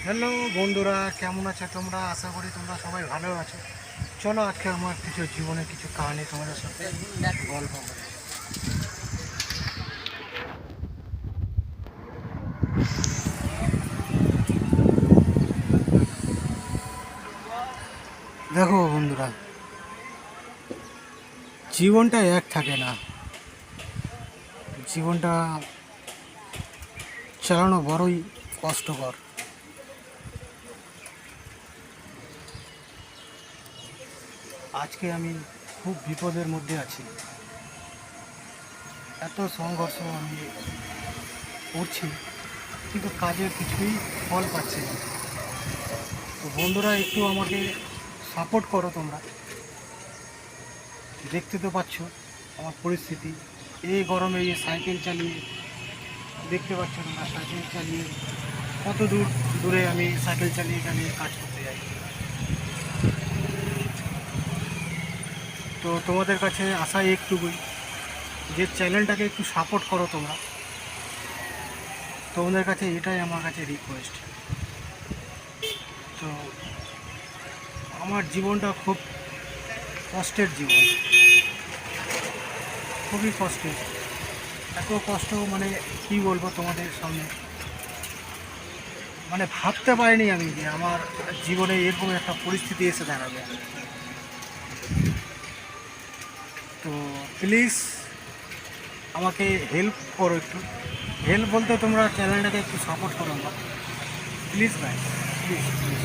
Hello বন্ধুরা, কেমন আছো তোমরা? আশা করি তোমরা সবাই ভালো আছো। চলো আজকে আমার কিছু জীবনের কিছু কাহিনী তোমাদের সাথে গল্প করি। দেখো বন্ধুরা, জীবনটা এক থাকে না। জীবনটা চালানো বড়ই কষ্টকর। আজকে আমি খুব বিপদের মধ্যে আছি। এত সংঘর্ষ আমি করছি, কিন্তু কাজের কিছুই ফল পাচ্ছি না। তো বন্ধুরা, একটু আমাকে সাপোর্ট করো তোমরা। দেখতে তো পাচ্ছ আমার পরিস্থিতি। এই গরমে এই সাইকেল চালিয়ে, দেখতে পাচ্ছ তোমরা সাইকেল চালিয়ে কত দূরে আমি সাইকেল চালিয়ে চালিয়ে কাজ করতে যাই। তো তোমাদের কাছে আশা একটুকুই, যে চ্যানেলটাকে একটু সাপোর্ট করো তোমরা। তোমাদের কাছে এটাই আমার কাছে রিকোয়েস্ট। তো আমার জীবনটা খুব কষ্টের জীবন, খুবই কষ্টের। এত কষ্ট মানে কি বলবো তোমাদের সামনে, মানে ভাবতে পারিনি আমি যে আমার জীবনে এরকম একটা পরিস্থিতি এসে দাঁড়াবে। তো প্লিজ আমাকে হেল্প করো একটু। হেল্প বলতে তোমরা চ্যানেলটাকে একটু সাপোর্ট করো আমার, প্লিজ ভাই, প্লিজ প্লিজ।